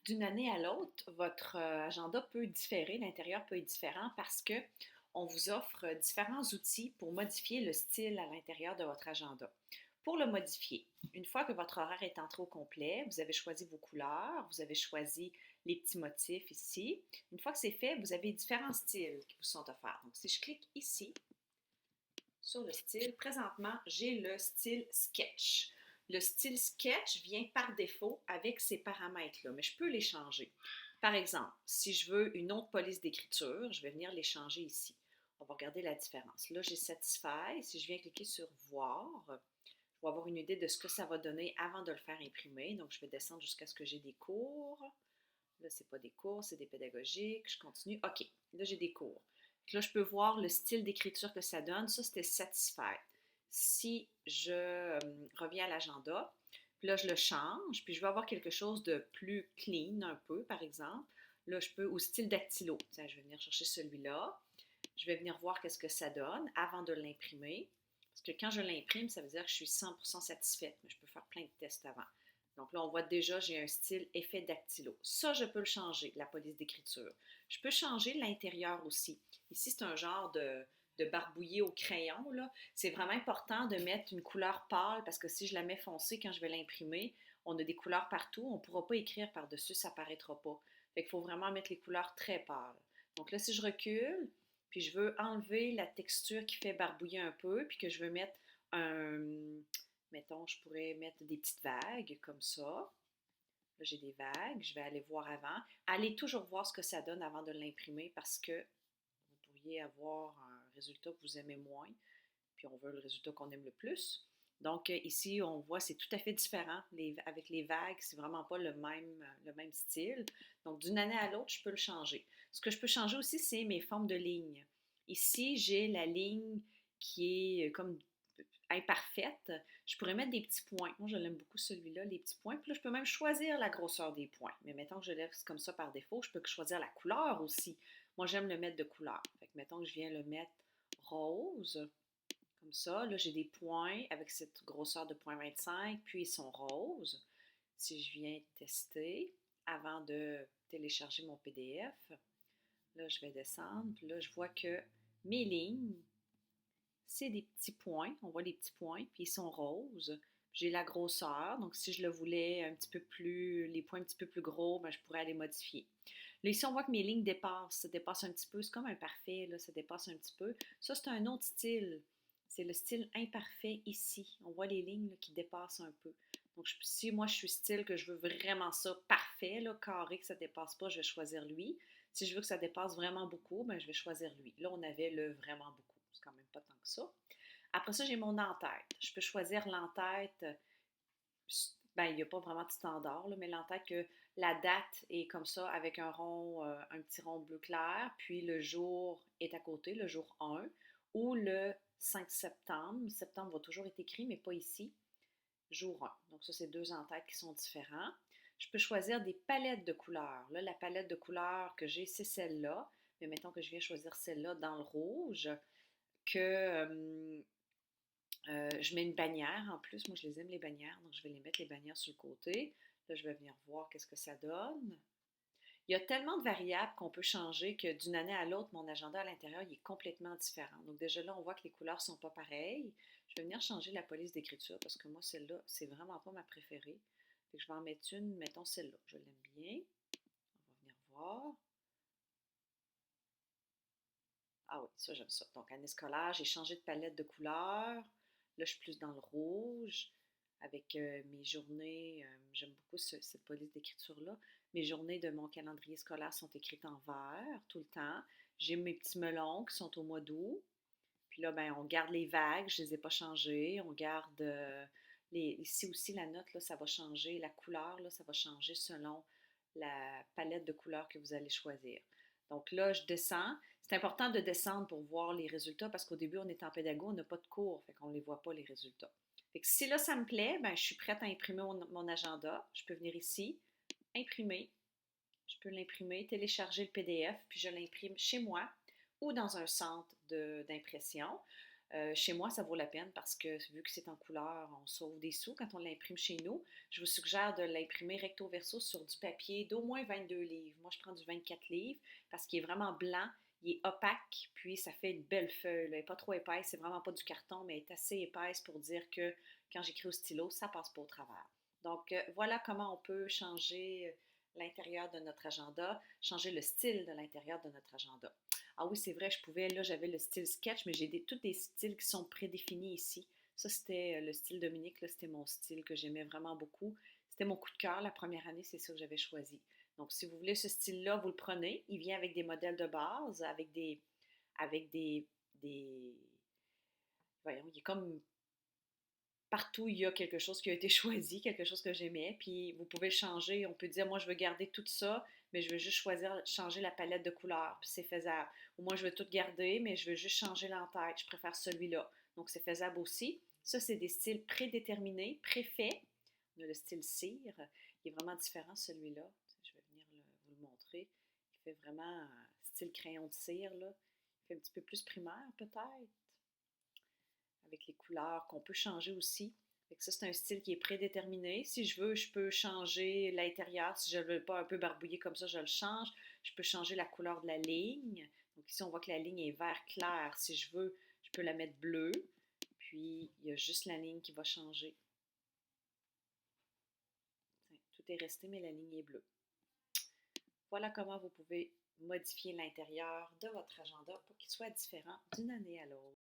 D'une année à l'autre, votre agenda peut différer, l'intérieur peut être différent parce que on vous offre différents outils pour modifier le style à l'intérieur de votre agenda. Pour le modifier, une fois que votre horaire est entré au complet, vous avez choisi vos couleurs, vous avez choisi les petits motifs ici. Une fois que c'est fait, vous avez différents styles qui vous sont offerts. Donc, si je clique ici, sur le style, présentement, j'ai le style sketch. Le style sketch vient par défaut avec ces paramètres-là, mais je peux les changer. Par exemple, si je veux une autre police d'écriture, je vais venir les changer ici. On va regarder la différence. Là, j'ai Satisfy. Si je viens cliquer sur Voir, je vais avoir une idée de ce que ça va donner avant de le faire imprimer. Donc, je vais descendre jusqu'à ce que j'ai des cours. Là, c'est pas des cours, c'est des pédagogiques. Je continue. OK, là, j'ai des cours. Là, je peux voir le style d'écriture que ça donne. Ça, c'était Satisfied. Si je reviens à l'agenda, puis là, je le change, puis je vais avoir quelque chose de plus clean un peu, par exemple. Là, je peux, au style dactylo, tiens, je vais venir chercher celui-là. Je vais venir voir qu'est-ce que ça donne avant de l'imprimer. Parce que quand je l'imprime, ça veut dire que je suis 100% satisfaite, mais je peux faire plein de tests avant. Donc là, on voit déjà, j'ai un style effet dactylo. Ça, je peux le changer, la police d'écriture. Je peux changer l'intérieur aussi. Ici, c'est un genre de barbouillé au crayon, là. C'est vraiment important de mettre une couleur pâle parce que si je la mets foncée quand je vais l'imprimer, on a des couleurs partout, on ne pourra pas écrire par-dessus, ça ne paraîtra pas. Fait qu'il faut vraiment mettre les couleurs très pâles. Donc là, si je recule, puis je veux enlever la texture qui fait barbouiller un peu, puis que je veux mettre un, mettons, je pourrais mettre des petites vagues comme ça. Là, j'ai des vagues, je vais aller voir avant. Allez toujours voir ce que ça donne avant de l'imprimer parce que vous pourriez avoir un résultat que vous aimez moins, puis on veut le résultat qu'on aime le plus. Donc ici, on voit c'est tout à fait différent. Avec les vagues, c'est vraiment pas le même style. Donc d'une année à l'autre, je peux le changer. Ce que je peux changer aussi, c'est mes formes de lignes. Ici, j'ai la ligne qui est comme imparfaite. Je pourrais mettre des petits points. Moi, je l'aime beaucoup celui-là, les petits points. Puis là, je peux même choisir la grosseur des points. Mais mettons que je laisse comme ça par défaut, je peux choisir la couleur aussi. Moi, j'aime le mettre de couleur. Fait que mettons que je viens le mettre rose. Comme ça, là, j'ai des points avec cette grosseur de 0,25, puis ils sont roses. Si je viens tester avant de télécharger mon PDF, là, je vais descendre, puis là, je vois que mes lignes, c'est des petits points. On voit les petits points, puis ils sont roses. J'ai la grosseur, donc si je le voulais un petit peu plus, les points un petit peu plus gros, ben, je pourrais aller modifier. Là, ici, on voit que mes lignes dépassent, ça dépasse un petit peu. C'est comme un parfait, là, ça dépasse un petit peu. Ça, c'est un autre style. C'est le style imparfait ici. On voit les lignes là, qui dépassent un peu. Donc, si moi, je suis style que je veux vraiment ça parfait, là, carré, que ça ne dépasse pas, je vais choisir lui. Si je veux que ça dépasse vraiment beaucoup, ben, je vais choisir lui. Là, on avait le vraiment beaucoup. C'est quand même pas tant que ça. Après ça, j'ai mon en-tête. Je peux choisir l'en-tête. Ben, il n'y a pas vraiment de standard, là, mais l'en-tête que la date est comme ça avec un petit rond bleu clair, puis le jour est à côté, le jour 1, ou le 5 septembre. Septembre va toujours être écrit, mais pas ici. Jour 1. Donc ça, c'est deux en-têtes qui sont différents. Je peux choisir des palettes de couleurs. Là, la palette de couleurs que j'ai, c'est celle-là. Mais mettons que je viens choisir celle-là dans le rouge, que je mets une bannière en plus. Moi, je les aime, les bannières. Donc, je vais les mettre, les bannières, sur le côté. Là, je vais venir voir qu'est-ce que ça donne. Il y a tellement de variables qu'on peut changer que d'une année à l'autre, mon agenda à l'intérieur, il est complètement différent. Donc, déjà là, on voit que les couleurs ne sont pas pareilles. Je vais venir changer la police d'écriture parce que moi, celle-là, c'est vraiment pas ma préférée. Fait que je vais en mettre une, mettons celle-là. Je l'aime bien. On va venir voir. Ah oui, ça, j'aime ça. Donc, année scolaire, j'ai changé de palette de couleurs. Là, je suis plus dans le rouge. Avec mes journées, j'aime beaucoup cette police d'écriture-là. Mes journées de mon calendrier scolaire sont écrites en vert tout le temps. J'ai mes petits melons qui sont au mois d'août. Puis là, ben, on garde les vagues, je ne les ai pas changées. On garde ici aussi la note, là, ça va changer. La couleur, là, ça va changer selon la palette de couleurs que vous allez choisir. Donc là, je descends. C'est important de descendre pour voir les résultats parce qu'au début, on est en pédago, on n'a pas de cours, fait qu'on ne les voit pas, les résultats. Fait que si là, ça me plaît, ben, je suis prête à imprimer mon agenda. Je peux venir ici, imprimer. Je peux l'imprimer, télécharger le PDF, puis je l'imprime chez moi ou dans un centre d'impression. Chez moi, ça vaut la peine parce que vu que c'est en couleur, on sauve des sous quand on l'imprime chez nous. Je vous suggère de l'imprimer recto verso sur du papier d'au moins 22 livres. Moi, je prends du 24 livres parce qu'il est vraiment blanc, il est opaque, puis ça fait une belle feuille. Là. Elle n'est pas trop épaisse, c'est vraiment pas du carton, mais elle est assez épaisse pour dire que quand j'écris au stylo, ça passe pas au travers. Donc, voilà comment on peut changer l'intérieur de notre agenda, changer le style de l'intérieur de notre agenda. Ah oui, c'est vrai, je pouvais, là, j'avais le style sketch, mais j'ai tous des styles qui sont prédéfinis ici. Ça, c'était le style Dominique, là, c'était mon style que j'aimais vraiment beaucoup. C'était mon coup de cœur la première année, c'est ça que j'avais choisi. Donc, si vous voulez ce style-là, vous le prenez. Il vient avec des modèles de base, avec des, voyons, il est comme partout, il y a quelque chose qui a été choisi, quelque chose que j'aimais, puis vous pouvez le changer. On peut dire, moi, je veux garder tout ça, mais je veux juste choisir, changer la palette de couleurs, puis c'est faisable. Ou moi, je veux tout garder, mais je veux juste changer l'entête, je préfère celui-là. Donc, c'est faisable aussi. Ça, c'est des styles prédéterminés, préfaits. On a le style cire. Il est vraiment différent, celui-là. Je vais venir vous le montrer. Il fait vraiment style crayon de cire, là. Il fait un petit peu plus primaire, peut-être avec les couleurs qu'on peut changer aussi. Fait que ça, c'est un style qui est prédéterminé. Si je veux, je peux changer l'intérieur. Si je ne veux pas un peu barbouiller comme ça, je le change. Je peux changer la couleur de la ligne. Donc ici, on voit que la ligne est vert clair. Si je veux, je peux la mettre bleue. Puis, il y a juste la ligne qui va changer. Tout est resté, mais la ligne est bleue. Voilà comment vous pouvez modifier l'intérieur de votre agenda pour qu'il soit différent d'une année à l'autre.